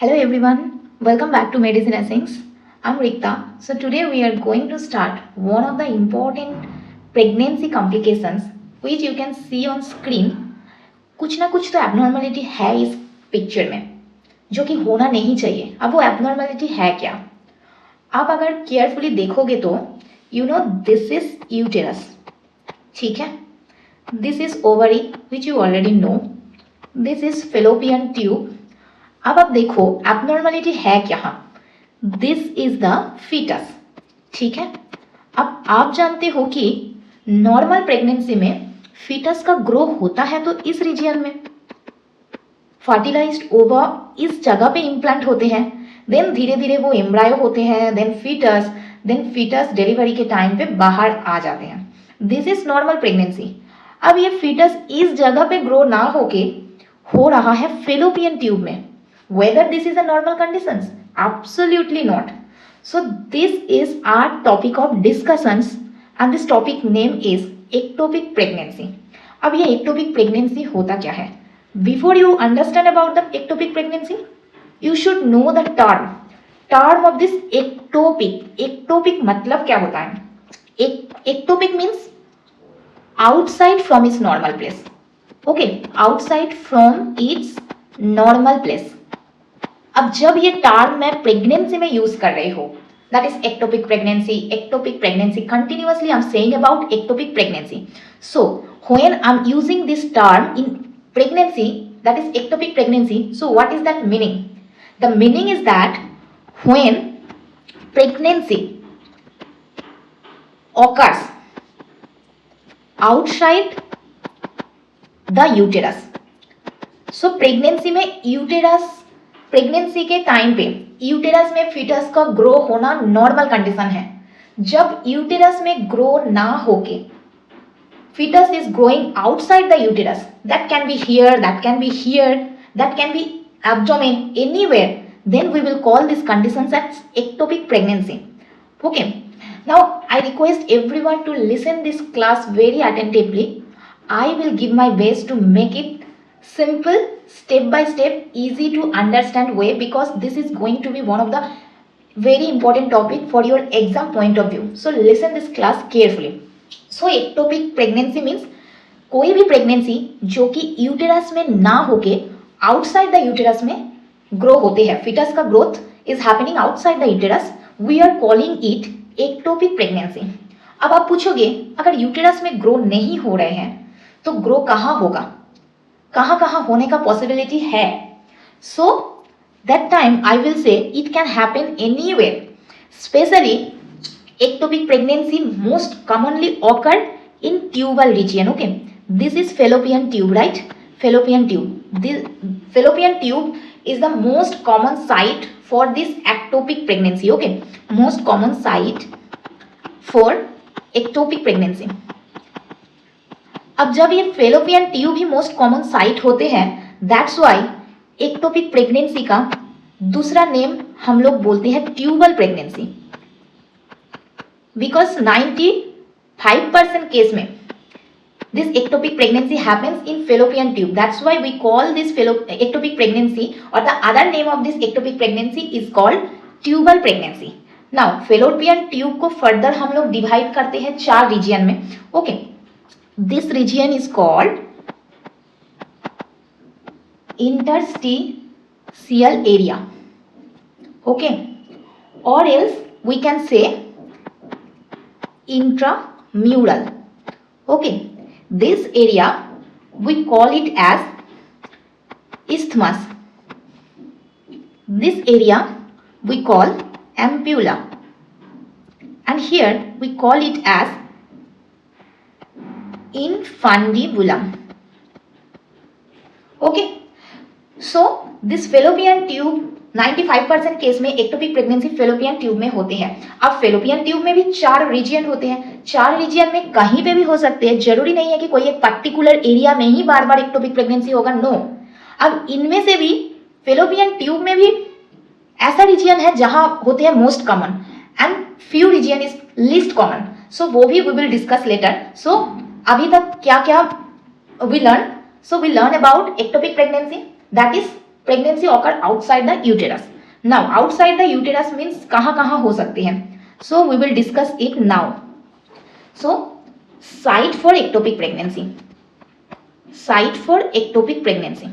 Hello everyone, welcome back to Medicine Essence. I'm Rikta. So today we are going to start one of the important pregnancy complications which you can see on screen. कुछ ना कुछ तो abnormality है इस picture में जो कि होना नहीं चाहिए. अब वो एबनॉर्मलिटी है क्या? आप अगर केयरफुली देखोगे तो you know this is uterus. ठीक है, this is ovary which you already know. This is Fallopian tube. अब आप देखो एबनॉर्मलिटी है क्या. This is the foetus. ठीक है, अब आप जानते हो कि नॉर्मल प्रेगनेंसी में फीटस का ग्रो होता है तो इस रीजन में फर्टिलाइज्ड ओवा इस जगह पे इम्प्लांट होते हैं. देन धीरे धीरे वो एम्ब्रायो होते हैं, देन फीटस डिलीवरी के टाइम पे बाहर आ जाते हैं. This is normal pregnancy. अब ये फीटस इस जगह पे ग्रो ना होके हो रहा है फेलोपियन ट्यूब में. Whether this is a normal conditions? Absolutely not. So this is our topic of discussions and this topic name is ectopic pregnancy. अब ये ectopic pregnancy होता क्या है? Before you understand about the ectopic pregnancy, you should know the term of this ectopic. Ectopic मतलब क्या होता है? Ectopic means outside from its normal place. Okay, outside from its normal place. अब जब ये टर्म मैं प्रेगनेंसी में use कर रही हो, that is ectopic pregnancy. Ectopic pregnancy continuously I am saying about ectopic pregnancy. So when I am using this term in pregnancy, that is ectopic pregnancy. So what is that meaning? The meaning is that when pregnancy occurs outside the uterus. So pregnancy में uterus, pregnancy के time पे uterus में foetus का grow होना normal condition है. जब uterus में grow ना होके foetus is growing outside the uterus, that can be here, that can be here, that can be abdomen, anywhere, then we will call this conditions as ectopic pregnancy. Okay, now I request everyone to listen this class very attentively. I will give my best to make it simple, step by step, easy to understand way, because this is going to be one of the very important topic for your exam point of view. So listen this class carefully. So ectopic pregnancy means कोई भी pregnancy जो कि uterus में ना होके outside the uterus में grow होते हैं. फीटस का growth is happening outside the uterus. We are calling it ectopic pregnancy. अब आप पूछोगे अगर यूटेरस में ग्रो नहीं हो रहे हैं तो ग्रो कहाँ होगा, कहाँ कहाँ होने का पॉसिबिलिटी है? So that time I will say it can happen anywhere. Specially ectopic pregnancy most commonly occur in tubal region. Okay, this is fallopian tube, right? Fallopian tube. This fallopian tube is the most common site for this ectopic pregnancy. Okay, most common site for ectopic pregnancy. अब जब ये fallopian tube ही most common site होते हैं, that's why ectopic pregnancy का दूसरा name हम लोग बोलते हैं ट्यूबल प्रेगनेंसी. बिकॉज 95% केस में this ectopic pregnancy happens in fallopian tube. That's why we call this ectopic pregnancy, और the other name of this ectopic pregnancy is called tubal pregnancy. Now fallopian tube को further हम लोग divide करते हैं 4 region में. Okay, this region is called interstitial area. Okay, or else we can say intramural. Okay, this area we call it as isthmus. This area we call ampulla, and here we call it as infundibulum. Okay, so this fallopian tube 95% case में ectopic pregnancy fallopian tube में होते हैं. अब Fallopian tube में भी 4 reason होते हैं. 4 region में कहीं पे भी हो सकते हैं, जरूरी नहीं है कि कोई एक पर्टिकुलर एरिया में ही बार बार एक्टोपिक प्रेगनेंसी होगा. नो, अब इनमें से भी फेलोपियन ट्यूब में भी ऐसा रीजन है जहां होते हैं most common and few region is least common. So वो भी we will discuss later. So अभी तक क्या क्या we learn? So we learn about ectopic pregnancy, that is pregnancy occur outside the uterus. Now outside the uterus means कहाँ कहाँ हो सकती है. So we will discuss it now. So site for ectopic pregnancy. Site for ectopic pregnancy.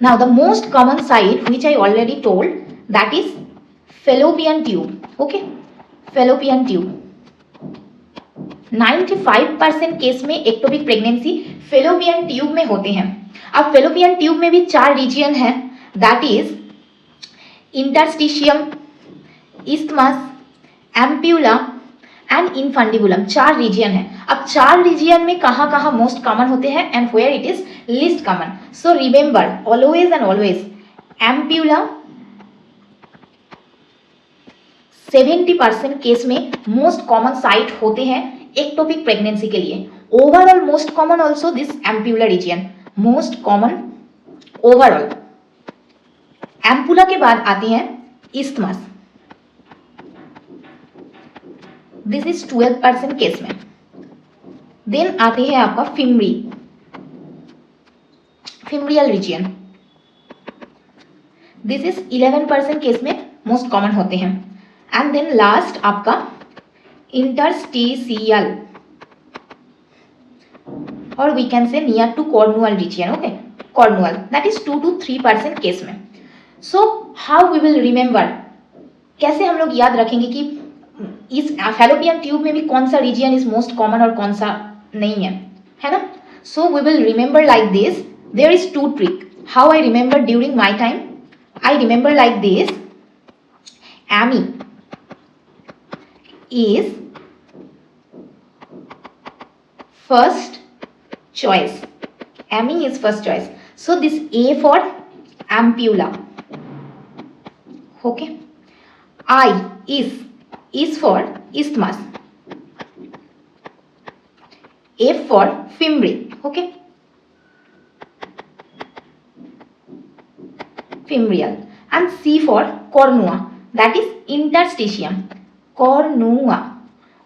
Now the most common site which I already told, that is fallopian tube. Okay, fallopian tube. 95% case में ectopic pregnancy fallopian tube में होते हैं. अब Fallopian tube में भी 4 region है, that is interstitium, isthmus, ampulla and infundibulum. 4 region है. अब 4 रीजियन में कहाँ कहाँ मोस्ट कॉमन होते हैं and where it is least common. So remember always and always ampulla 70% case में मोस्ट कॉमन साइट होते हैं एक्टोपिक प्रेगनेंसी के लिए. Overall most common also this ampulla region, most common overall. Ampulla के बाद आती हैं इस्थमस, दिस इज 12% केस में. देन आती है आपका fimbria, fimbrial region, this is 11% case में मोस्ट कॉमन होते हैं. एंड देन लास्ट आपका इंटरस्टिशियल और we can say near to cornual region. Okay, cornual, that is 2 to 3% case में. So how we will remember, कैसे हम लोग याद रखेंगे कि इस फैलोपियन ट्यूब में भी कौन सा रीजियन इज मोस्ट कॉमन और कौन सा नहीं है ना. So we will remember like this. There is 2 trick how I remember during my time. I remember like this. Amy is first choice. Ami is first choice. So this A for ampulla. Okay. I is for isthmus. F for fimbri. Okay. Fimbrial. And C for cornua. That is interstitium. Cornua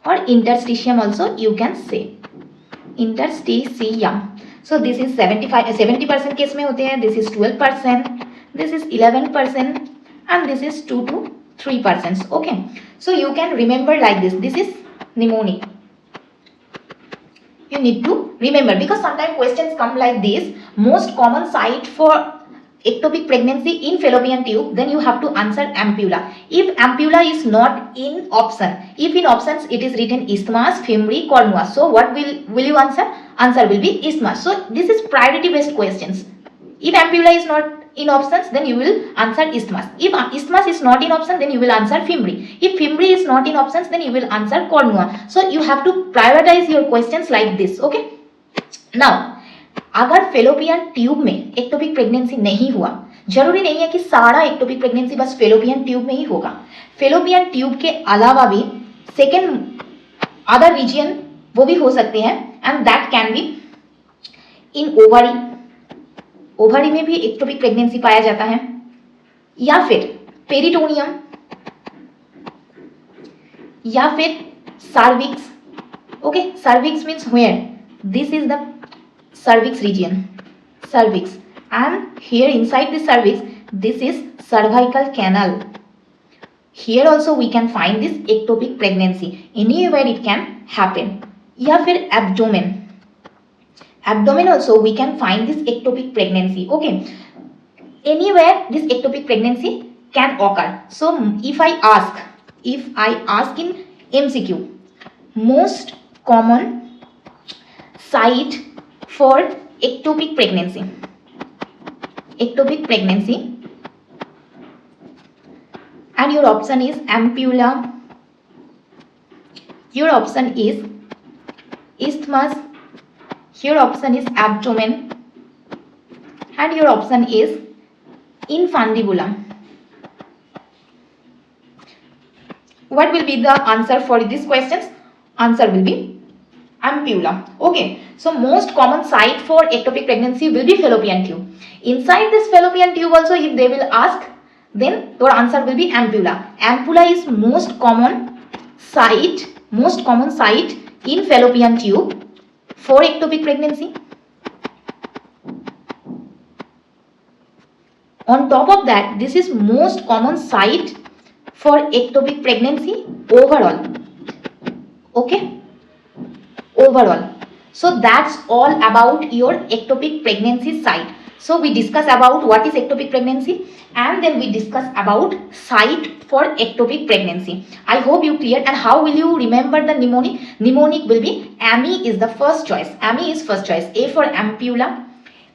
or interstitium also you can say. Interstitium. So this is 70% case में होते हैं. This is 12%. This is 11% and this is 2 to 3%. Okay. So you can remember like this. This is mnemonic. You need to remember because sometimes questions come like this. Most common site for ectopic pregnancy in fallopian tube, then you have to answer ampulla. If ampulla is not in option, if in options it is written isthmus, fimbri, cornua, so what will you answer? Answer will be isthmus. So this is priority based questions. If ampulla is not in options, then you will answer isthmus. If isthmus is not in option, then you will answer fimbri. If fimbri is not in options, then you will answer cornua. So you have to prioritize your questions like this. Okay. Now अगर fallopian tube में ectopic pregnancy नहीं हुआ, जरूरी नहीं है कि सारा ectopic pregnancy बस फेलोपियन ट्यूब में ही होगा. फेलोपियन ट्यूब के अलावा भी सेकेंड अदर रीजियन वो भी हो सकते हैं and that can be in ovary. Ovary में भी एक्टोपिक प्रेगनेंसी पाया जाता है, या फिर पेरिटोनियम, या फिर cervix. Okay, cervix means where, this is the cervix region, cervix, and here inside the cervix this is cervical canal. Here also we can find this ectopic pregnancy. Anywhere it can happen. या फिर abdomen, abdomen also we can find this ectopic pregnancy. Okay, anywhere this ectopic pregnancy can occur. So if I ask in MCQ, most common site for ectopic pregnancy, and your option is ampulla, your option is isthmus, your option is abdomen, and your option is infundibulum. What will be the answer for these questions? Answer will be ampulla. Okay, so most common site for ectopic pregnancy will be fallopian tube. Inside this fallopian tube also if they will ask, then your answer will be ampulla. Ampulla is most common site in fallopian tube for ectopic pregnancy. On top of that, this is most common site for ectopic pregnancy overall. Okay, overall. So that's all about your ectopic pregnancy site. So we discuss about what is ectopic pregnancy, and then we discuss about site for ectopic pregnancy. I hope you cleared. And how will you remember the mnemonic? Mnemonic will be AMI is the first choice. AMI is first choice. A for ampulla,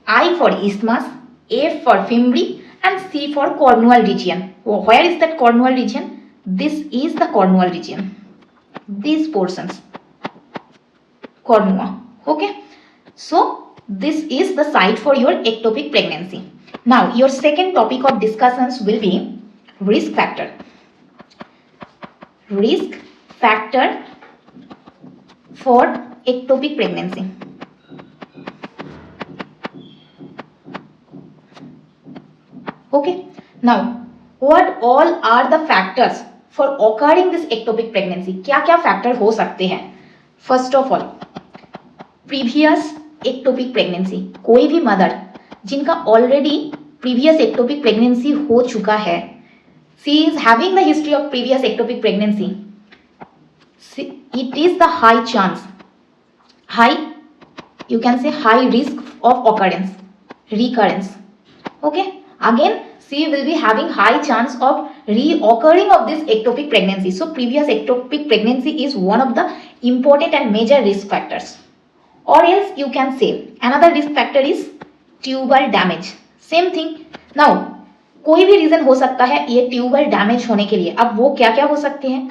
I for isthmus, A for fimbriae, and C for cornual region. Where is that cornual region? This is the cornual region. These portions, cornua. Okay, so this is the site for your ectopic pregnancy. Now your second topic of discussions will be risk factor. Risk factor for ectopic pregnancy. Okay, now what all are the factors for occurring this ectopic pregnancy? क्या क्या factor हो सकते हैं? First of all, previous ectopic pregnancy. कोई भी mother जिनका already previous ectopic pregnancy हो चुका है, she is having the history of previous ectopic pregnancy, it is the high chance, you can say high risk of recurrence. Okay, again she will be having high chance of reoccurring of this ectopic pregnancy. So previous ectopic pregnancy is one of the important and major risk factors. Or else you can say another risk factor is tubal damage. Same thing. Now कोई भी reason हो सकता है ये tubal damage होने के लिए. अब वो क्या क्या हो सकते हैं?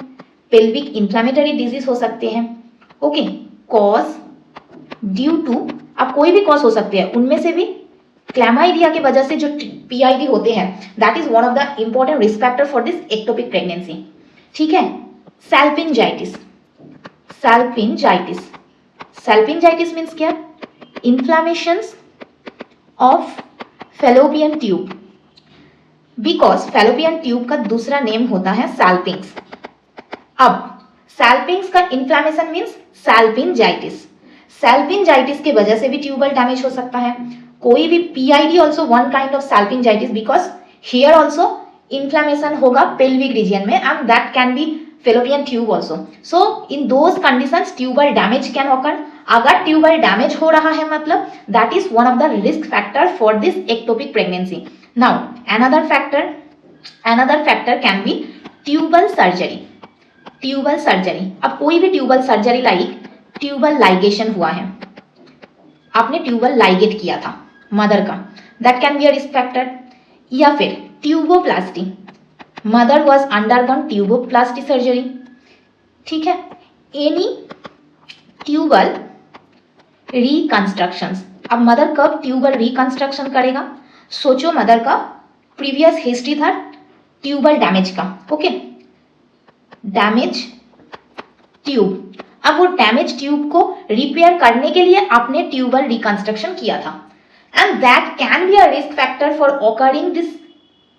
पेल्विक इन्फ्लेमेटरी डिजीज हो सकते हैं. ओके, कॉज ड्यू टू, अब कोई भी कॉज हो सकते हैं, उनमें से भी क्लैमाइडिया के वजह से जो पीआईडी होते हैं, that is one of the important risk factor for this ectopic pregnancy. ठीक है. सैल्पिंजाइटिस. सैल्पिंजाइटिस मीन्स क्या? Inflammations of fallopian tube. Because fallopian tube का दूसरा नेम होता है सैल्पिंग्स. अब सैल्पिंग्स का इन्फ्लामेशन मीन्स सैल्पिंजाइटिस. सैल्पिंजाइटिस के वजह से भी ट्यूबल डैमेज हो सकता है. कोई भी PID also one kind of salpingitis, because here also inflammation होगा पेल्विक रीजन में, and that can be fallopian tube also. So in those conditions tubal damage can occur. अगर ट्यूबल डैमेज हो रहा है मतलब that is one of the risk factor for this ectopic pregnancy. Now another factor can be tubal surgery. अब कोई भी tubal surgery like tubal ligation हुआ है, आपने ट्यूबल लाइगेट किया था मदर का, that can be a risk factor. या फिर tuboplasty, mother was undergone tuboplasty surgery. ठीक है. Any tubal reconstructions. अब मदर कब ट्यूबल रिकंस्ट्रक्शन करेगा? सोचो मदर का प्रीवियस हिस्ट्री था ट्यूबल डैमेज का. Okay, damage tube. अब वो डैमेज ट्यूब को रिपेयर करने के लिए आपने ट्यूबल रिकंस्ट्रक्शन किया था, and that can be a risk factor for occurring this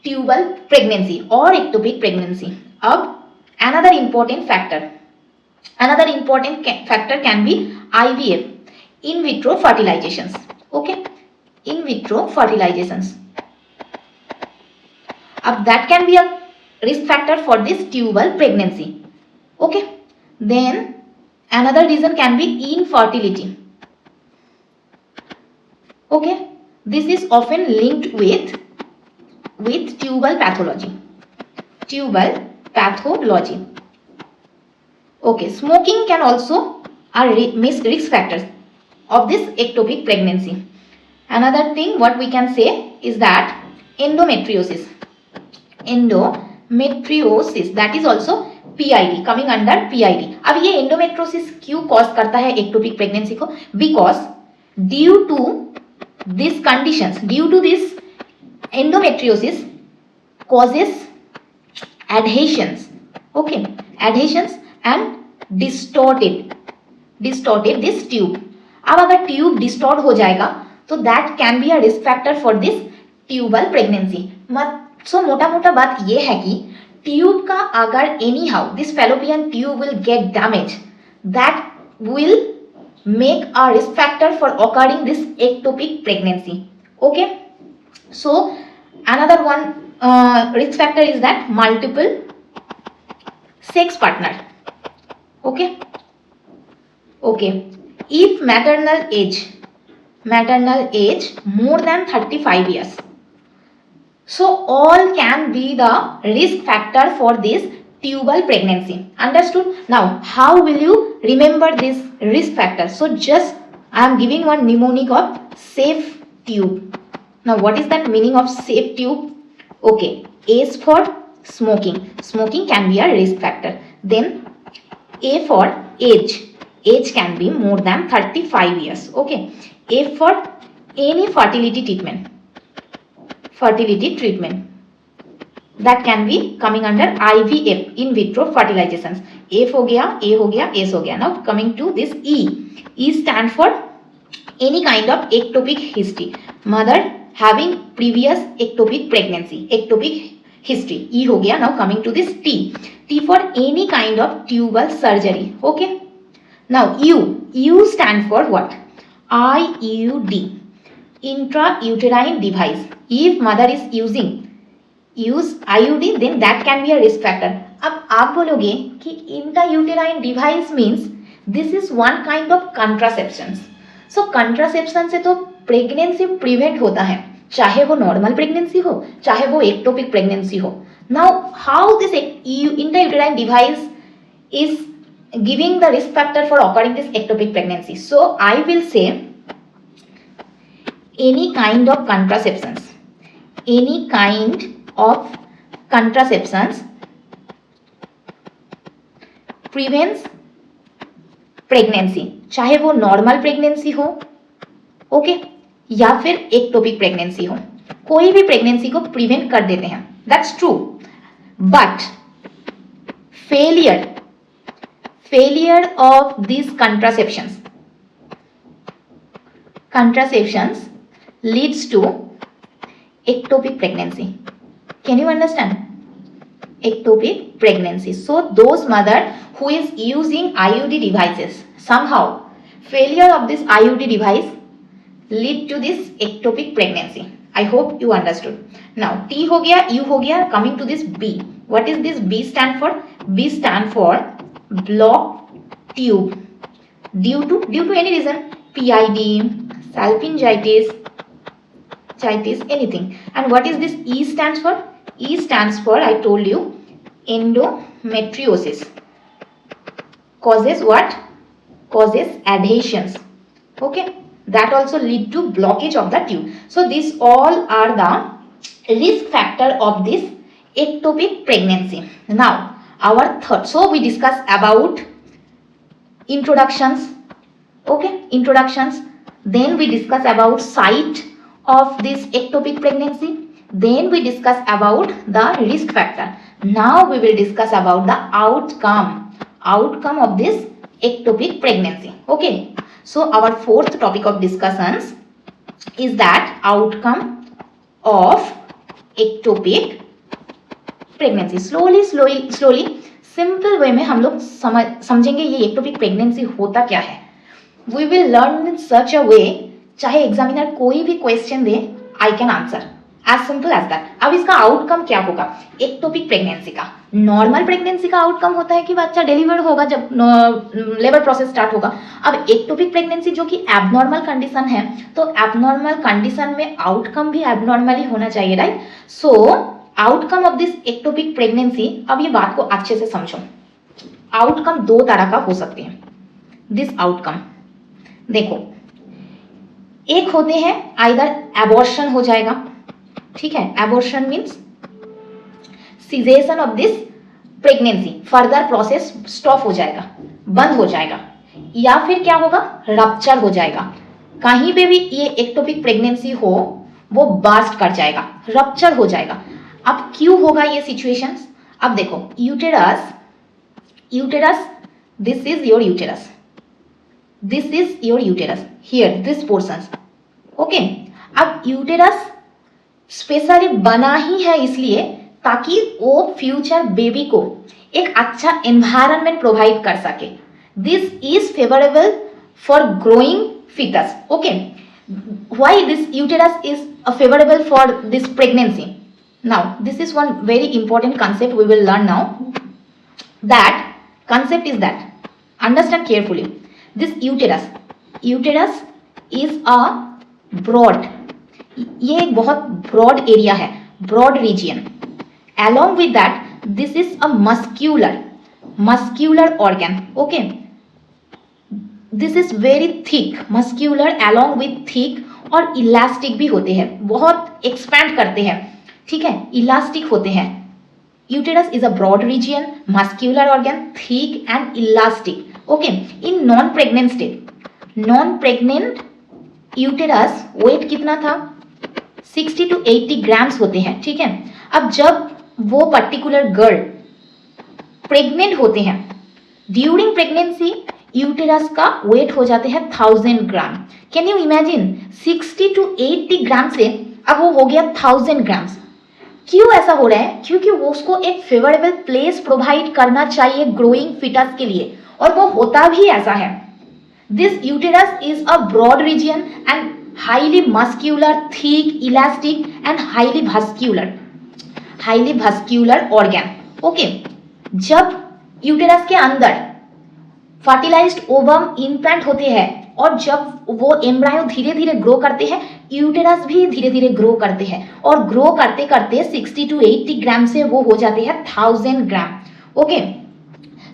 tubal pregnancy और एक्टोपिक प्रेगनेंसी. अब another important factor can be IVF, in vitro fertilizations. Okay, in vitro fertilizations. अब that can be a risk factor for this tubal pregnancy. Okay, then another reason can be infertility. Okay, this is often linked with tubal pathology. Okay, smoking can also are risk factors of this ectopic pregnancy. Another thing what we can say is that endometriosis, that is also PID, coming under PID. अब ये endometriosis क्यों cause करता है ectopic pregnancy को? Because due to these conditions, due to this endometriosis causes adhesions. Okay, adhesions and distorted this tube. अब अगर tube distort हो जाएगा तो that can be a risk factor for this tubal pregnancy. So मोटा मोटा बात ये है कि ट्यूब का अगर anyhow this fallopian tube will get damage, that will make a risk factor for occurring this ectopic pregnancy. Okay, so another one risk factor is that multiple sex partner. Okay, if maternal age more than 35 years, so all can be the risk factor for this tubal pregnancy. Understood? Now how will you remember this risk factor? So just I am giving one mnemonic of safe tube. Now what is that meaning of safe tube? Okay, A is for smoking. Smoking can be a risk factor. Then A for age. Age can be more than 35 years. Okay. A for any fertility treatment. That can be coming under IVF, in vitro fertilizations. F हो गया, A हो गया, S हो गया. Now coming to this E. E stand for any kind of ectopic history. Mother having previous ectopic pregnancy, ectopic history. E हो गया. Now coming to this T. T for any kind of tubal surgery. Okay. Now U. U stand for what? IUD. Intrauterine device. If mother is use IUD, then that can be a risk factor. अब आप बोलोगे कि intrauterine device means this is one kind of contraception. So contraception से तो pregnancy prevent होता है, चाहे वो नॉर्मल प्रेगनेंसी हो, चाहे वो एक्टोपिक प्रेगनेंसी हो. Now how this intrauterine device is giving the risk factor for occurring this ectopic pregnancy? So I will say any kind of contraceptions prevents pregnancy, चाहे वो नॉर्मल प्रेगनेंसी हो, okay, या फिर ectopic pregnancy हो. कोई भी pregnancy को prevent कर देते हैं. That's true. But failure of this contraceptions leads to ectopic pregnancy. Can you understand? Ectopic pregnancy. So those mother who is using IUD devices, somehow failure of this IUD device lead to this ectopic pregnancy. I hope you understood. Now T हो गया, U हो गया. Coming to this B. What is this B stand for? B stand for blocked tube due to any reason. PID, salpingitis, anything. And what is this E stands for? E stands for, I told you, endometriosis. Causes what? Causes adhesions. Okay, that also lead to blockage of the tube. So these all are the risk factor of this ectopic pregnancy. Now our third, so we discuss about introductions. Okay, introductions. Then we discuss about site of this ectopic pregnancy. Then we discuss about the risk factor. Now we will discuss about the outcome of this ectopic pregnancy. Okay, so our fourth topic of discussions is that outcome of ectopic pregnancy. slowly simple way में हम लोग समझेंगे ये ectopic pregnancy होता क्या है. We will learn in such a way, चाहे examiner कोई भी question they, I can answer as simple as that. अब इसका आउटकम क्या होगा? एक्टोपिक प्रेगनेंसी का, नॉर्मल प्रेगनेंसी का आउटकम होता है कि बच्चा डिलीवर होगा जब लेबर प्रोसेस स्टार्ट होगा. अब एक्टोपिक प्रेगनेंसी जो कि एबनॉर्मल कंडीशन है, तो एबनॉर्मल कंडीशन में आउटकम भी एबनॉर्मल ही होना चाहिए, right? So outcome of this ectopic pregnancy, अब ये बात को अच्छे से समझो. आउटकम दो तरह का हो सकते हैं. दिस आउटकम देखो, एक होते हैं आइदर एबॉर्शन हो जाएगा, ठीक है, abortion means cessation of this pregnancy, further process stop हो जाएगा, बंद हो जाएगा, या फिर क्या होगा, रप्चर हो जाएगा. कहीं पे भी ये एक्टोपिक प्रेगनेंसी हो वो बर्स्ट कर जाएगा, रप्चर हो जाएगा. अब क्यों होगा ये सिचुएशंस? अब देखो, uterus, this is your uterus, this is your uterus, here this portions. Okay, अब यूटेरस स्पेशली बना ही है इसलिए ताकि वो फ्यूचर बेबी को एक अच्छा एनवायरनमेंट प्रोवाइड कर सके. This is favourable for growing fetus. Okay, why this uterus is favorable for this pregnancy? Now this is one very important concept we will learn now. That concept is that, understand carefully, this uterus is a broad, ये एक बहुत broad area है, broad region. Along with that, this is a muscular organ. Okay, this is very thick, muscular along with thick, और elastic भी होते हैं, बहुत expand करते हैं, ठीक है, इलास्टिक होते हैं. Uterus is a broad region, muscular organ, thick and elastic. Okay, in non pregnant state, non pregnant uterus weight कितना था? 60 to 80 ग्राम्स होते हैं, ठीक है. अब जब वो पर्टिकुलर गर्ल प्रेग्नेंट होते हैं, ड्यूरिंग प्रेगनेंसी यूटेरस का वेट हो जाते हैं 1000 ग्राम. कैन यू इमेजिन, 60 to 80 ग्राम से अब वो हो गया 1000 ग्राम्स. क्यों ऐसा हो रहा है? क्योंकि वो उसको एक फेवरेबल प्लेस प्रोवाइड करना चाहिए ग्रोइंग फिटस के लिए, और वो होता भी ऐसा है. This uterus is a broad region and highly muscular, thick, elastic and highly vascular organ. Okay, जब यूटेरस के अंदर फर्टिलाइज्ड ओवम इम्प्लांट होते हैं, और जब वो एम्ब्रायो धीरे धीरे ग्रो करते हैं, यूटेरस भी धीरे धीरे ग्रो करते हैं, और ग्रो करते करते 60 to 80 ग्राम से वो हो जाते हैं 1000 gram. Okay,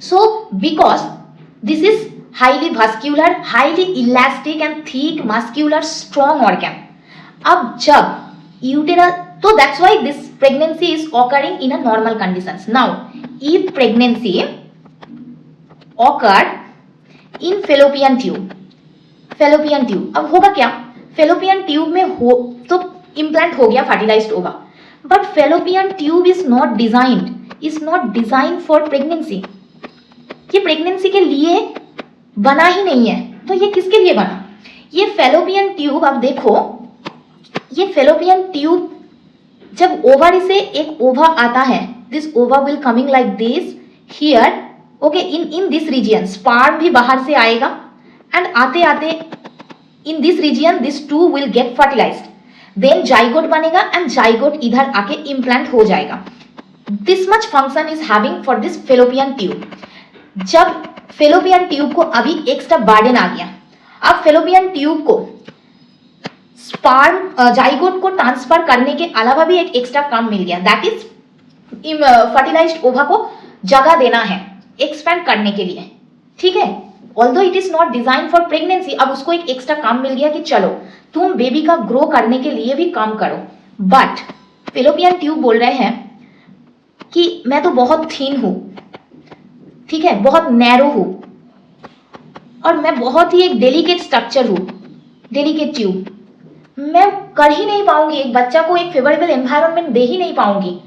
so because this is highly vascular, highly elastic and thick, muscular, strong organ. अब जब यूटेरस, तो that's why this pregnancy is occurring in a normal conditions. Now if pregnancy occur in fallopian tube, अब होगा क्या? Fallopian tube में हो तो implant हो गया फर्टिलाइज्ड ओवा, but Fallopian tube is not designed for pregnancy. ये प्रेगनेंसी के लिए बना ही नहीं है. तो ये किसके लिए बना? ये फेलोपियन ट्यूब, अब देखो, ये फेलोपियन ट्यूब जब ओवरी से एक ओवा आता है, this ova will coming like this here. Okay, in this region sperm भी बाहर से आएगा, एंड आते आते in this region this two will get fertilised, then zygote बनेगा, एंड जाइगोट इधर आके इम्प्लांट हो जाएगा. This much function is having for this Fallopian tube. जब फेलोपियन ट्यूब को अभी एक्स्ट्रा बर्डन आ गया, अब फेलोपियन ट्यूब को स्पर्म जाइगोट को ट्रांसफर करने के अलावा भी एक एक्स्ट्रा काम मिल गया, दैट इज फर्टिलाइज्ड ओवा को जगह देना है एक्सपेंड करने के लिए, ठीक है. Although it is not design for pregnancy, अब उसको एक एक्स्ट्रा काम मिल गया कि चलो तुम बेबी का ग्रो करने के लिए भी काम करो. बट फेलोपियन ट्यूब बोल रहे हैं कि मैं तो बहुत थीन हूं, ठीक है, बहुत नैरो हूं, और मैं बहुत ही एक डेलिकेट स्ट्रक्चर हूं, डेलिकेट ट्यूब, मैं कर ही नहीं पाऊंगी, एक बच्चा को एक फेवरेबल एनवायरनमेंट दे ही नहीं पाऊंगी.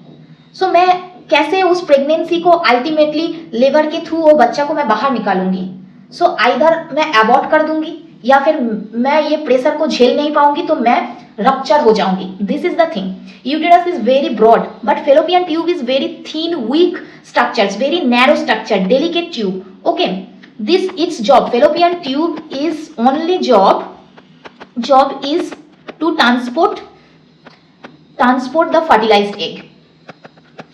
सो मैं कैसे उस प्रेगनेंसी को अल्टीमेटली लेबर के थ्रू वो बच्चा को मैं बाहर निकालूंगी? सो आइदर मैं अबॉर्ट कर दूंगी, या फिर मैं ये प्रेशर को झेल नहीं पाऊंगी तो मैं रप्चर हो जाऊंगी. This is the thing. Uterus is very broad, but Fallopian tube is very thin, weak structures, very narrow structure, delicate tube. Okay, this its job, Fallopian tube is only job is to transport the fertilised egg.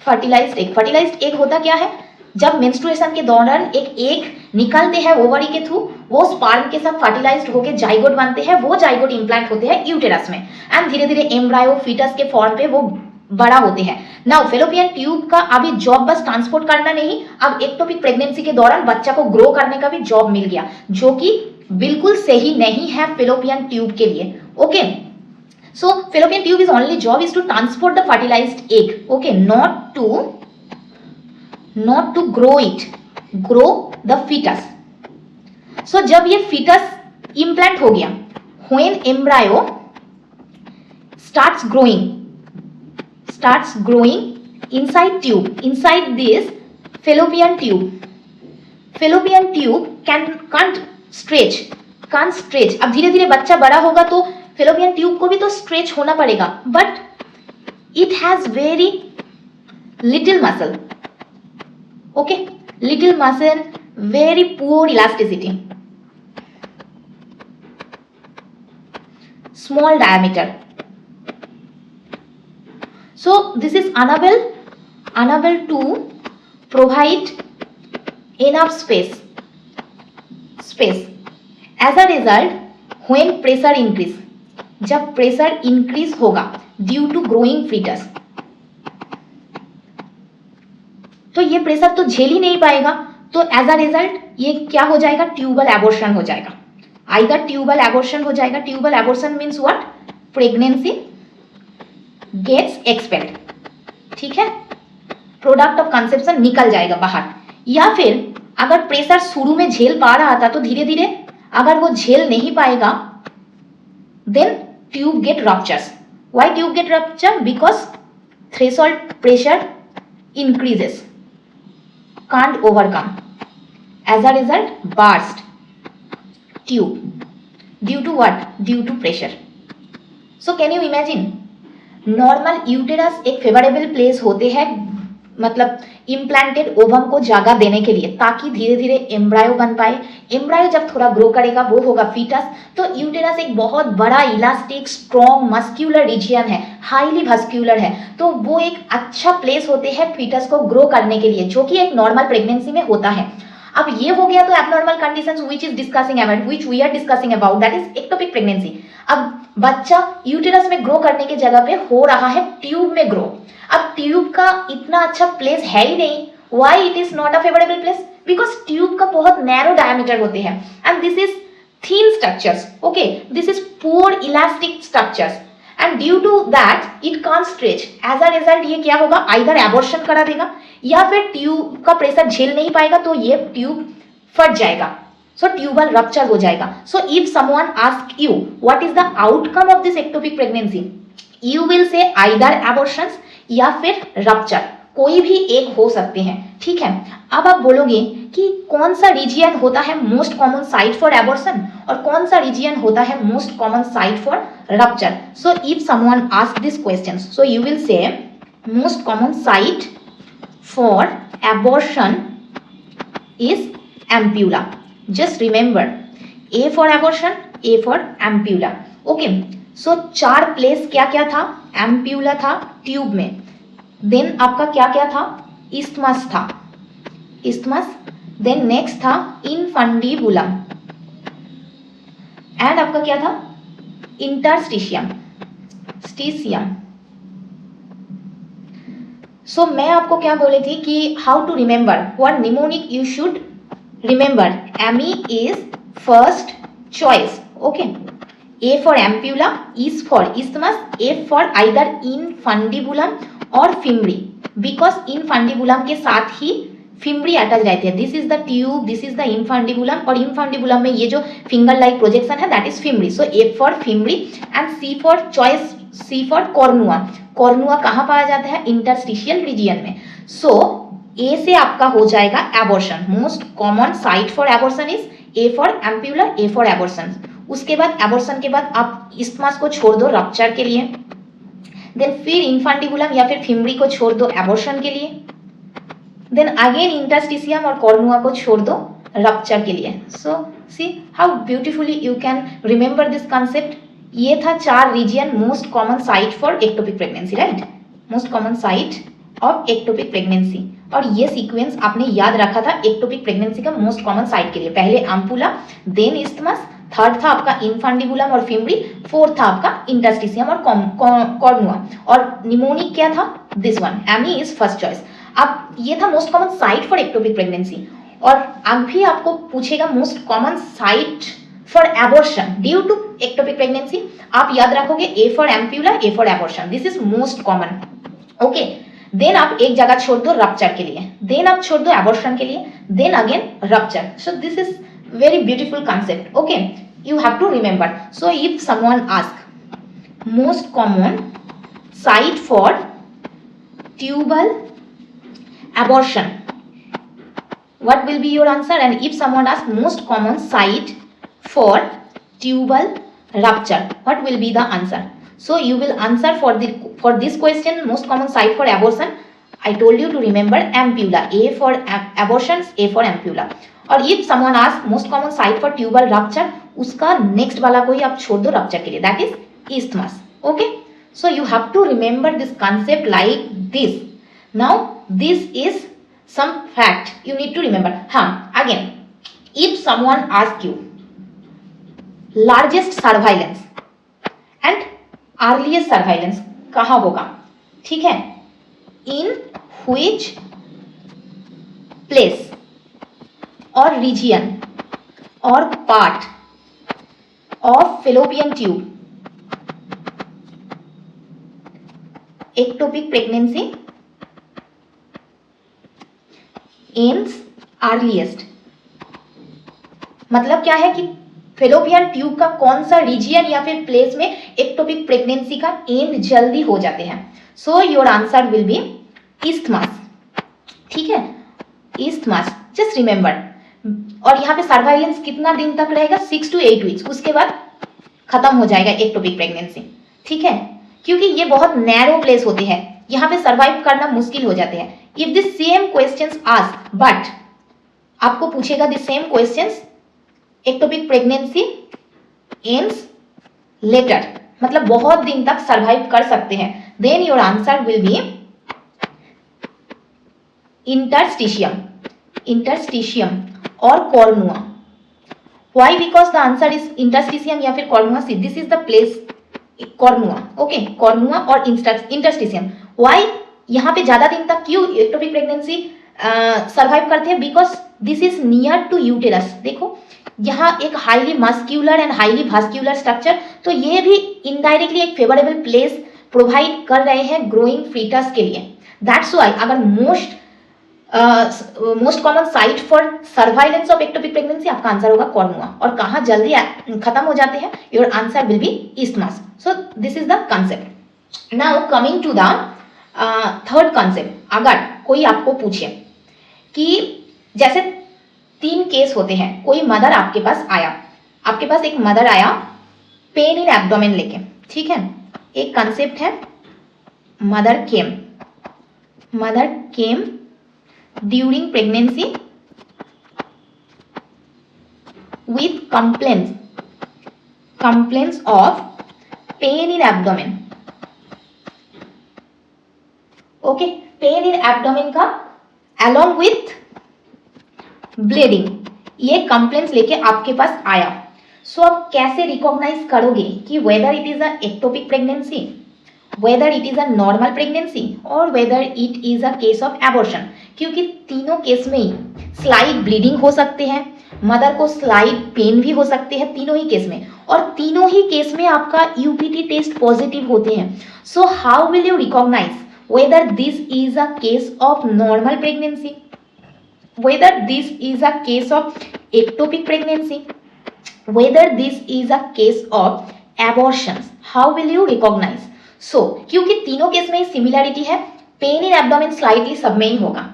Fertilised egg होता क्या है? जब menstruation के दौरान एक egg निकलते हैं ovary के थ्रू, वो स्पर्म के साथ फर्टिलाइज्ड होकर जाइगोट बनते हैं, वो जाइगोट इम्प्लांट होते हैं यूटेरस में, एंड धीरे धीरे एम्ब्रायो फीटस के फॉर्म पे वो बड़ा होते हैं. नाउ फेलोपियन ट्यूब का अभी जॉब बस ट्रांसपोर्ट करना नहीं, अब एक्टोपिक प्रेगनेंसी के दौरान बच्चा को ग्रो करने का भी जॉब मिल गया, जो कि बिल्कुल सही नहीं है फेलोपियन ट्यूब के लिए. Okay, so fallopian tube is only job is to transport the fertilized egg. Okay, not to grow the fetus. So जब ये fetus implant हो गया, when embryo starts growing inside this fallopian tube can't stretch. अब धीरे धीरे बच्चा बड़ा होगा तो फेलोपियन ट्यूब को भी तो स्ट्रेच होना पड़ेगा, but it has very little muscle. Okay, little muscle, very poor elasticity. small diameter. So this is unable to provide enough space. As a result, when pressure increase, जब pressure increase होगा due to growing foetus, तो ये pressure तो झेल ही नहीं पाएगा, तो as a result ये क्या हो जाएगा, ट्यूबल एबॉर्शन हो जाएगा. आइदर ट्यूबल एबॉर्शन हो जाएगा. Tubal abortion means what, pregnancy gets expelled. ठीक है, प्रोडक्ट ऑफ कंसेप्शन निकल जाएगा बाहर. या फिर अगर प्रेशर शुरू में झेल पा रहा था तो धीरे धीरे अगर वो झेल नहीं पाएगा, then tube get ruptures. Why tube get rupture? Because threshold pressure increases, can't overcome. As a result, burst tube due to what? Due to pressure. So can you imagine, normal uterus एक favourable place होते हैं, मतलब implanted ovum को जगह देने के लिए, ताकि धीरे धीरे एम्ब्रायो बन पाए. एम्ब्रायो जब थोड़ा ग्रो करेगा वो होगा फीटस. तो यूटेरस एक बहुत बड़ा इलास्टिक स्ट्रॉन्ग मस्क्यूलर रीजियन है, हाईली वस्क्यूलर है. तो वो एक अच्छा प्लेस होते हैं फीटस को ग्रो करने के लिए, जो कि एक नॉर्मल प्रेगनेंसी में होता है. अब ये हो गया तो abnormal conditions which we are discussing about, that is ectopic pregnancy. अब बच्चा यूटेरस में ग्रो करने की जगह पे हो रहा है ट्यूब में ग्रो. अब ट्यूब का इतना अच्छा प्लेस है ही नहीं. Why it is not a favourable place? Because tube का बहुत नैरो डायमीटर होते हैं and this is thin structures. Okay, this is poor elastic structures and due to that it can't stretch. As a result ये क्या होगा, either abortion करा देगा या फिर ट्यूब का प्रेशर झेल नहीं पाएगा तो ये ट्यूब फट जाएगा. सो ट्यूबल रप्चर हो जाएगा. So if someone ask you what is the outcome of this ectopic pregnancy, you will say either abortions या फिर रप्चर, कोई भी एक हो सकते हैं. ठीक है, अब आप बोलोगे कि कौन सा रीजियन होता है most common site for abortion और कौन सा रीजियन होता है most common site for rupture. So if someone ask this question, so you will say most common site for abortion is ampulla. Just remember, A for abortion, A for ampulla. Okay, so 4 place क्या क्या था, ampulla था tube में, then आपका क्या क्या था, isthmus था, इस्थमस, देन नेक्स्ट था इनफंडिबुलम एंड आपका क्या था, इंटरस्टिशियम, स्टिशियम. सो मैं आपको क्या बोली थी कि how to remember what mnemonic you should remember. Amy is first choice. Okay, A for ampulla, is for isthmus, A for either infundibulum और फिम्बरी, बिकॉज इनफंडिबुलम के साथ ही फिम्बरी अटैच रहते हैं. This is the tube, this is the infundibulum और infundibulum में ये जो finger like projection है that is fimbriae. So A for fimbriae and C for choice, C for कॉर्नुआ. कॉर्नुआ कहाँ पाया जाता है, इंटरस्टिशियल रीजियन में. सो A से आपका हो जाएगा abortion. Most common site for abortion is A for ampulla, A for abortion. उसके बाद एबॉर्शन के बाद आप इस्थमस को छोड़ दो रप्चर के लिए, देन फिर इनफंडिबुलम या फिर फिम्बरी को छोड़ दो एबॉर्शन के लिए, देन अगेन इंटरस्टिशियम और कॉर्नुआ को छोड़ दो रप्चर के लिए. So see how beautifully you can remember this concept. ये था 4 region most common site for ectopic pregnancy, right, most common site of ectopic pregnancy. और ये सीक्वेंस आपने याद रखा था एक्टोपिक प्रेगनेंसी का मोस्ट कॉमन साइट के लिए. पहले एम्पुला, देन इस्थमस, थर्ड था आपका इनफंडिबुलम और फिम्बरी, फोर्थ था आपका इंटरस्टिशियम और कॉर्नुआ, और निमोनिक क्या था, this one, Amy is first choice. अब ये था most common site for ectopic pregnancy. और अब भी आपको पूछेगा most common site for abortion due to ectopic pregnancy. आप याद रखोगे A for ampulla, A for abortion, this is most common. Okay, then आप एक जगह छोड़ दो रप्चर के लिए, देन आप छोड़ दो एबॉर्शन के लिए, then again rupture. So this is very beautiful concept. Okay, you have to remember. So if someone asks most common site for tubal abortion, what will be your answer? And if someone asks most common site for tubal rupture, what will be the answer? So you will answer for this question most common site for abortion. I told you to remember ampulla, A for abortions, A for ampulla. और if someone ask most common site for tubal rupture, उसका next वाला को ही आप छोड़ दो rupture के लिए, that is isthmus. Okay, so you have to remember this concept like this. Now this is some fact you need to remember. Again, if someone asks you largest surveillance and earliest surveillance कहाँ होगा, ठीक है, in which place or region or part of fallopian tube ectopic pregnancy ends earliest. मतलब क्या है कि fallopian tube का कौन सा रीजियन या फिर प्लेस में एक्टोपिक प्रेगनेंसी का एंड जल्दी हो जाते हैं. So your answer will be isthmus. ठीक है, isthmus. Just remember. और यहाँ पे सर्वाइलेंस कितना दिन तक रहेगा, 6 to 8 वीक्स. उसके बाद खत्म हो जाएगा एक्टोपिक प्रेगनेंसी. ठीक है, क्योंकि ये बहुत नैरो प्लेस होते हैं, यहाँ पे सर्वाइव करना मुश्किल हो जाते हैं. If this same questions ask, but आपको पूछेगा this same questions ectopic pregnancy ends later, मतलब बहुत दिन तक सर्वाइव कर सकते हैं, then your answer will be interstitium. Interstitium और cornua. Why? Because the answer is interstitium या फिर cornua. See, this is the place cornua. Okay, cornua और इंटरस्टिशियम. व्हाई? यहाँ पे ज्यादा दिन तक क्यों एक्टोपिक प्रेगनेंसी सर्वाइव करते हैं? Because this is near to uterus. देखो यहाँ एक highly muscular and highly vascular structure, तो ये भी इनडायरेक्टली एक फेवरेबल प्लेस प्रोवाइड कर रहे हैं ग्रोइंग फीटस के लिए. दैट्स व्हाई अगर most common site for surveillance of ectopic pregnancy आपका आंसर होगा कॉर्नुआ. और कहाँ जल्दी खत्म हो जाते हैं, your answer will be isthmus. So this is the concept. Now coming to the third concept. अगर कोई आपको पूछे कि जैसे 3 केस होते हैं, कोई मदर आपके पास आया, आपके पास एक मदर आया पेन इन एब्डोमेन लेके. ठीक है, एक कंसेप्ट है mother came during pregnancy with complaints of pain in abdomen. Okay, pain in abdomen का along with ब्लीडिंग, ये कंप्लेंट्स लेके आपके पास आया. सो आप कैसे रिकॉग्नाइज करोगे कि whether it is a ectopic pregnancy, whether it is a normal pregnancy और whether it is a case of abortion? क्योंकि तीनों केस में ही स्लाइड ब्लीडिंग हो सकते हैं, मदर को स्लाइड पेन भी हो सकते हैं, तीनों ही केस में, और तीनों ही केस में आपका यूपीटी टेस्ट पॉजिटिव होते हैं. So how will you recognise whether this is a case of normal pregnancy, whether this is a case of ectopic pregnancy, whether this is a case of abortions? How will you recognize? So क्योंकि तीनों case में similarity है, pain in abdomen slightly सब में ही होगा,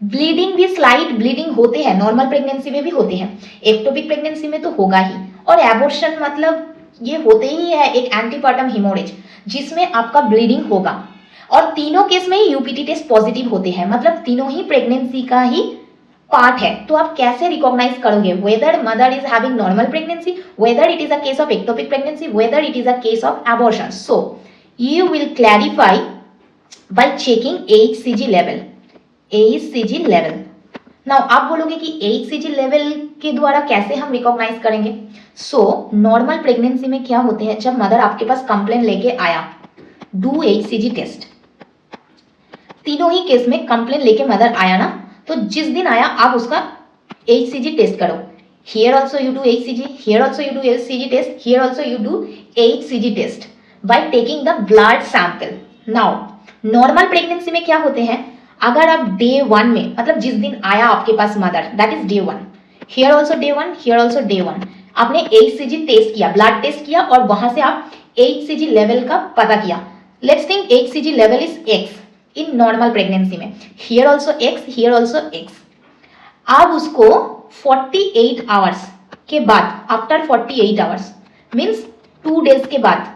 bleeding भी slight bleeding होते हैं, नॉर्मल प्रेगनेंसी में भी होते हैं, एक्टोपिक प्रेगनेंसी में तो होगा ही, और एबॉर्शन मतलब ये होते ही है एक एंटीपार्टम हेमोरेज जिसमें आपका ब्लीडिंग होगा, और तीनों केस में ही यूपीटी टेस्ट पॉजिटिव होते हैं, मतलब तीनों ही प्रेगनेंसी का ही पार्ट है. तो आप कैसे रिकॉग्नाइज करोगे whether mother is having normal pregnancy, whether it is a case of ectopic pregnancy, whether it is a case of abortion? So you will clarify by checking HCG level. HCG level. Now आप बोलोगे कि HCG level के द्वारा कैसे हम recognise करेंगे? So normal pregnancy में क्या होते हैं, जब मदर आपके पास कंप्लेन लेके आया, डू HCG टेस्ट. तीनों ही केस में कंप्लेन लेके मदर आया ना, तो जिस दिन आया आप उसका HCG टेस्ट करो. Here also you do HCG, here also you do HCG test, here also you do HCG test by taking the blood sample. Now normal pregnancy में क्या होते हैं, अगर आप डे 1 में, मतलब जिस दिन आया आपके पास mother, that is day 1, here also day 1, here also day 1, आपने HCG टेस्ट किया, ब्लड टेस्ट किया, और वहां से आप HCG लेवल का पता किया. Let's think HCG level is X in normal pregnancy में, here also X, here also X. आप उसको 48 आवर्स के बाद, आफ्टर 48 आवर्स मीन्स 2 डेज के बाद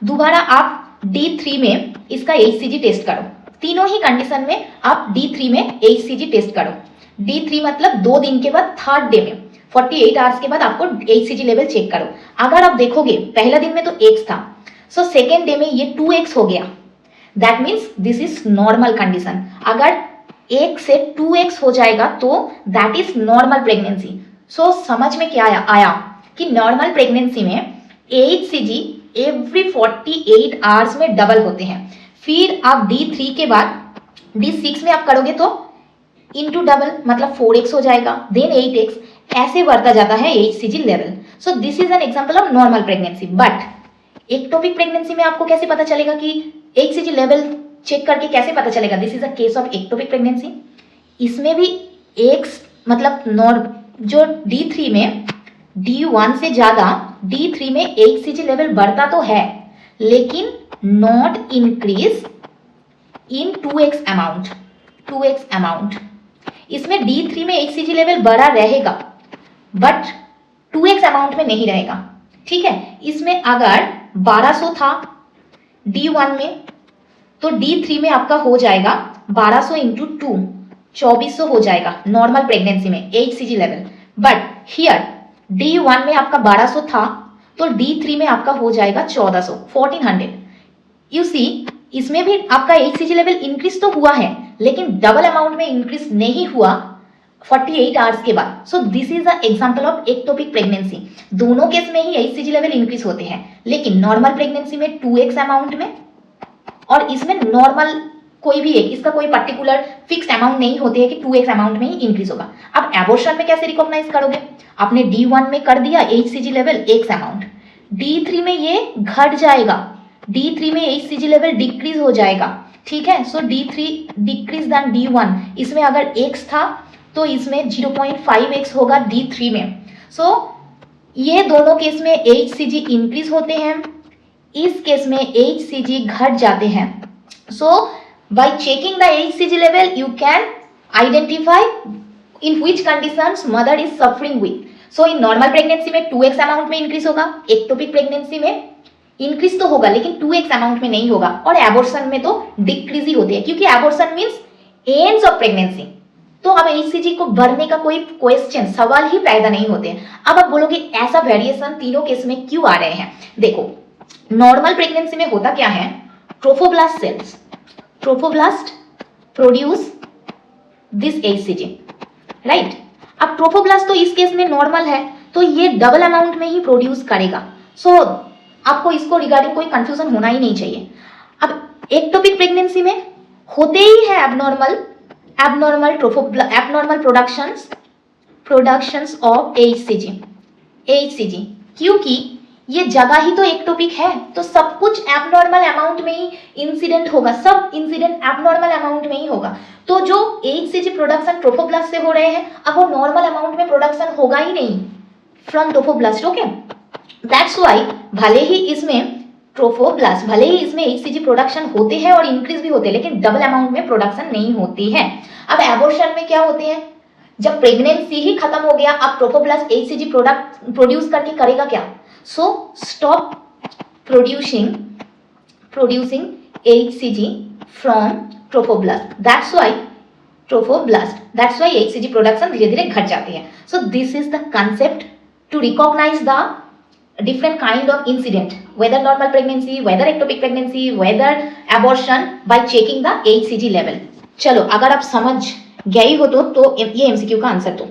दोबारा आप D3 में इसका HCG टेस्ट करो. तीनों ही कंडीशन में आप D3 में HCG टेस्ट करो. D3 मतलब 2 दिन के बाद, 3rd डे में 48 आवर्स के बाद आपको HCG लेवल चेक करो. अगर आप देखोगे पहला दिन में तो X था, सो सेकेंड डे में ये 2x हो गया, that means this is normal condition. अगर 1 से 2x हो जाएगा तो दैट इज नॉर्मल प्रेगनेंसी। सो समझ में क्या आया कि नॉर्मल प्रेगनेंसी में HCG एवरी 48 आवर्स में डबल होते हैं। फिर आप D3 के बाद D6 में आप करोगे तो इंटू डबल मतलब 4x हो जाएगा, देन 8x, ऐसे बढ़ता जाता है HCG level. So this is an example of normal pregnancy. But ectopic pregnancy में आपको कैसे पता चलेगा कि HCG लेवल चेक करके कैसे पता चलेगा? This is a case of ectopic pregnancy. इसमें भी x मतलब जो D3 में D1 से ज्यादा D3 में HCG लेवल बढ़ता तो है लेकिन not increase in 2x amount. इसमें D3 में HCG लेवल बढ़ा रहेगा बट 2x अमाउंट में नहीं रहेगा। ठीक है, इसमें अगर 1200 था D1 में तो D3 में आपका हो जाएगा 1200 इंटू 2, 2400 हो जाएगा नॉर्मल प्रेगनेंसी में HCG level. But here D1 में आपका 1200 था तो D3 में आपका हो जाएगा 1400, 1400। यू सी, इसमें भी आपका HCG लेवल इंक्रीज तो हुआ है लेकिन डबल अमाउंट में इंक्रीज नहीं हुआ 48 आवर्स के बाद। सो this is a example of ectopic pregnancy. दोनों केस में ही HCG लेवल इंक्रीज होते हैं लेकिन नॉर्मल प्रेगनेंसी में 2x अमाउंट में, और इसमें नॉर्मल कोई भी एक, इसका कोई पर्टिकुलर फिक्स्ड अमाउंट नहीं होती है कि 2x अमाउंट में ही इंक्रीज होगा। अब एबॉर्शन में कैसे रिकॉग्नाइज करोगे? आपने D1 में कर दिया HCG level x amount, D3 में ये घट जाएगा, D3 में HCG लेवल डिक्रीज हो जाएगा। ठीक है, सो D3 डिक्रीज दैन D1। इसमें अगर x था तो इसमें 0.5x होगा D3 में। सो ये दोनों केस में HCG इंक्रीज होते हैं, इस केस में HCG घट जाते हैं। सो by checking the HCG level you can identify in which conditions mother is suffering with. So in normal pregnancy में 2x अमाउंट में इंक्रीज होगा, एक्टोपिक प्रेगनेंसी में इंक्रीज तो होगा लेकिन 2x अमाउंट में नहीं होगा, और एबॉर्शन में तो डिक्रीज ही होती है क्योंकि abortion means ends of pregnancy. तो अब HCG को बढ़ने का कोई क्वेश्चन, सवाल ही पैदा नहीं होते हैं। अब आप बोलोगे ऐसा वेरिएशन तीनों केस में क्यों आ रहे हैं? देखो, नॉर्मल प्रेगनेंसी में होता क्या है, trophoblast sales produce this HCG, right. अब ट्रोफोब्लास्ट तो इस केस में नॉर्मल है तो ये डबल अमाउंट में ही प्रोड्यूस करेगा। सो आपको इसको रिगार्डिंग कोई कंफ्यूजन होना ही नहीं चाहिए। अब एक्टोपिक प्रेगनेंसी में होते ही है एबनॉर्मल प्रोडक्शंस ऑफ HCG, क्योंकि ये जगह ही तो एक्टोपिक है तो सब कुछ एबनॉर्मल अमाउंट में ही इंसिडेंट होगा, सब इंसिडेंट एबनॉर्मल अमाउंट में ही होगा। तो जो HCG प्रोडक्शन ट्रोफोब्लास्ट से हो रहे हैं अब वो नॉर्मल अमाउंट में प्रोडक्शन होगा ही नहीं from trophoblast. Okay, that's why भले ही इसमें HCG प्रोडक्शन होते हैं और इंक्रीज भी होते हैं लेकिन डबल अमाउंट में प्रोडक्शन नहीं होती है। अब एबॉर्शन में क्या होते हैं, जब प्रेगनेंसी ही खत्म हो गया अब ट्रोफोब्लास्ट HCG प्रोड्यूस करके करेगा क्या? So stop producing HCG from trophoblast. That's why HCG production धीरे धीरे घट जाती है। So this is the concept to recognize the different kind of incident, whether normal pregnancy, whether ectopic pregnancy, whether abortion, by checking the HCG level. चलो, अगर आप समझ गए हो तो ये MCQ का आंसर दो।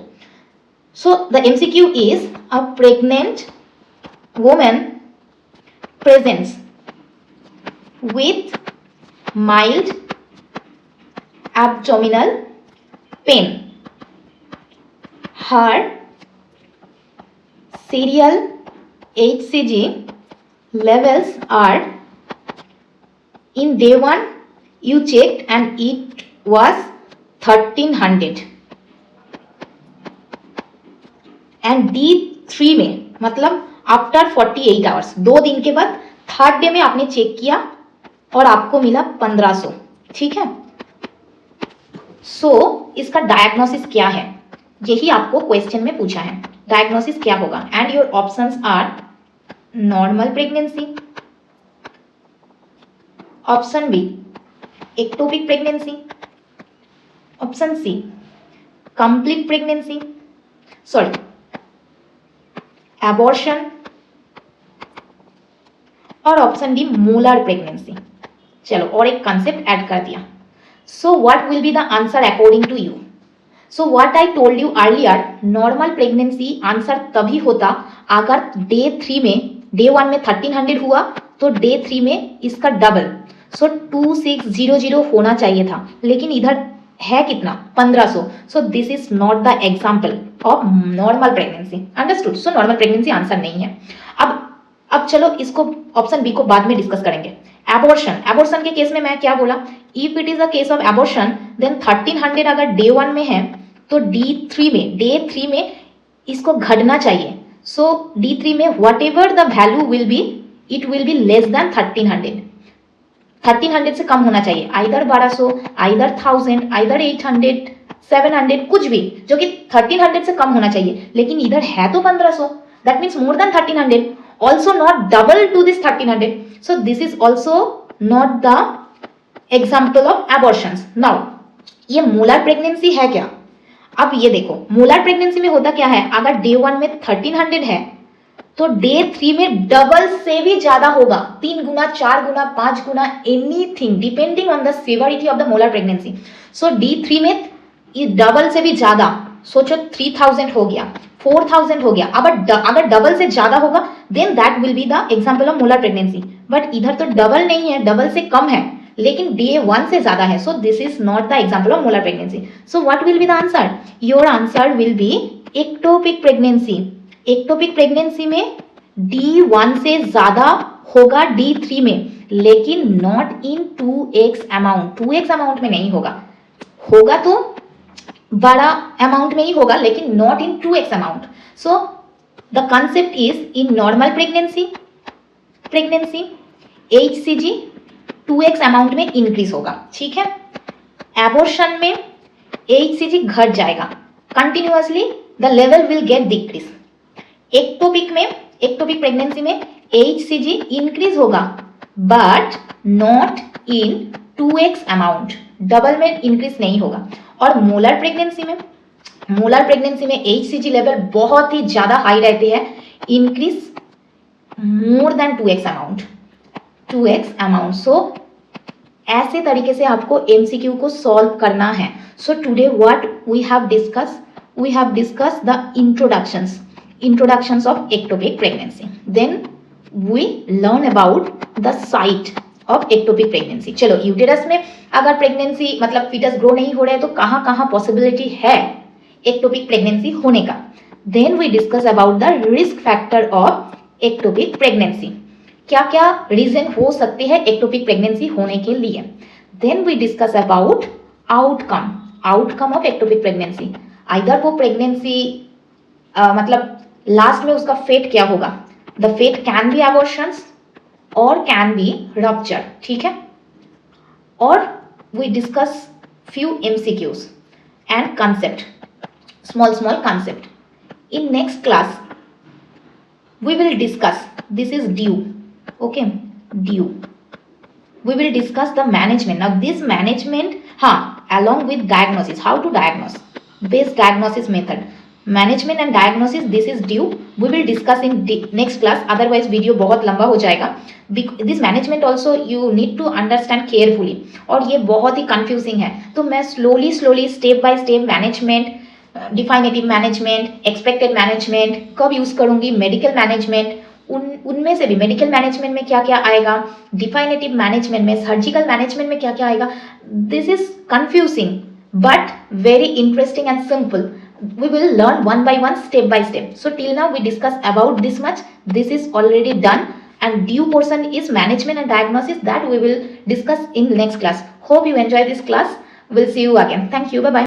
So the MCQ is a pregnant woman presents with mild abdominal pain. Her serial HCG levels are, in day 1 you checked and it was 1300 and D3 में मतलब आफ्टर 48 आवर्स, 2 दिन के बाद थर्ड डे में आपने check किया और आपको मिला 1500। ठीक है, सो इसका डायग्नोसिस क्या है यही आपको क्वेश्चन में पूछा है। डायग्नोसिस क्या होगा? And your options are normal pregnancy, option B ectopic pregnancy, option C complete pregnancy, abortion, और ऑप्शन डी मोलर प्रेगनेंसी। चलो और एक कंसेप्ट ऐड कर दिया। So what will be the answer according to you? So what I told you earlier, normal pregnancy answer तभी होता अगर day 3 में, डे 1 में 1300 हुआ तो डे 3 में इसका डबल, सो 2600 होना चाहिए था, लेकिन इधर है कितना 1500। सो this is not the example of normal pregnancy. Understood? So normal pregnancy answer नहीं है। अब चलो इसको ऑप्शन बी को बाद में डिस्कस करेंगे। एबॉर्शन, एबॉर्शन के केस में मैं क्या बोला, if it is a case of abortion then 1300 अगर डे 1 में है तो डे 3 में इसको घटना चाहिए। सो डे 3 में what ever the value will be, it will be less than 1300। 1300 से कम होना चाहिए, आइदर 1200, आइदर 1000, आइदर 800, 700, कुछ भी जो कि 1300 से कम होना चाहिए, लेकिन इधर है तो 1500, that means more than 1300, also not double to this 1300. So this is also not the example of abortions. Now ये मोलर प्रेगनेंसी है क्या? अब ये देखो मोलर प्रेगनेंसी में होता क्या है, अगर डे 1 में 1300 है तो डे 3 में डबल से भी ज्यादा होगा, 3 गुना, 4 गुना, 5 गुना, anything depending on the severity of the molar pregnancy. So day 3 में ये डबल से भी ज्यादा, सोचो 3000 हो गया, 4000 हो गया, अगर डबल से ज्यादा होगा then that will be the example of molar pregnancy. But इधर तो डबल नहीं है, डबल से कम है, लेकिन डे 1 से ज्यादा है, सो this is not the example of molar pregnancy. So what will be the answer? Your answer will B ectopic pregnancy. Ectopic pregnancy में D1 से ज्यादा होगा D3 में, लेकिन not in 2x amount, 2x amount में नहीं होगा, होगा तो बड़ा अमाउंट में ही होगा, लेकिन not in 2x amount. So the concept is in normal pregnancy HCG 2x amount में इंक्रीज होगा, ठीक है। एबॉर्शन में HCG घट जाएगा continuously, the level will get decrease. Ectopic pregnancy में HCG इंक्रीज होगा but not in 2x amount, double में इंक्रीज नहीं होगा। और मोलर प्रेगनेंसी में HCG लेवल बहुत ही ज्यादा हाई रहती है, increase more than 2x amount. So ऐसे तरीके से आपको MCQ को सॉल्व करना है। So today what we have discuss the introductions of ectopic pregnancy, then we learn about the site of ectopic pregnancy। चलो यूटेरस में अगर प्रेगनेंसी मतलब फीटस ग्रो नहीं हो रहा है तो कहाँ कहाँ पॉसिबिलिटी है एक्टोपिक प्रेगनेंसी होने का। Then we discuss about the risk factor of ectopic pregnancy, क्या क्या रीजन हो सकते हैं एक्टोपिक प्रेगनेंसी होने के लिए। Then we discuss about outcome of ectopic pregnancy, either वो प्रेगनेंसी मतलब लास्ट में उसका फेट क्या होगा, the fate can be abortions और कैन बी रप्चर, ठीक है। और we discuss few MCQs and concept, small concept. In next class we will discuss, this is due, okay, due, we will discuss the management. Now this management along with diagnosis, how to diagnose, best diagnosis method, management and diagnosis, this is due, we will discuss in next class, otherwise video बहुत लंबा हो जाएगा। This management also you need to understand carefully, और ये बहुत ही confusing है, तो मैं slowly step by step management, definitive management, expected management कब यूज करूंगी, मेडिकल मैनेजमेंट, उनमें से भी मेडिकल मैनेजमेंट में क्या क्या आएगा, डिफाइनेटिव मैनेजमेंट में, सर्जिकल मैनेजमेंट में क्या क्या आएगा। This is confusing but very interesting and simple. We will learn one by one, step by step. So till now we discussed about this much. This is already done, and due portion is management and diagnosis, that we will discuss in next class. Hope you enjoy this class. We'll see you again. Thank you. Bye bye.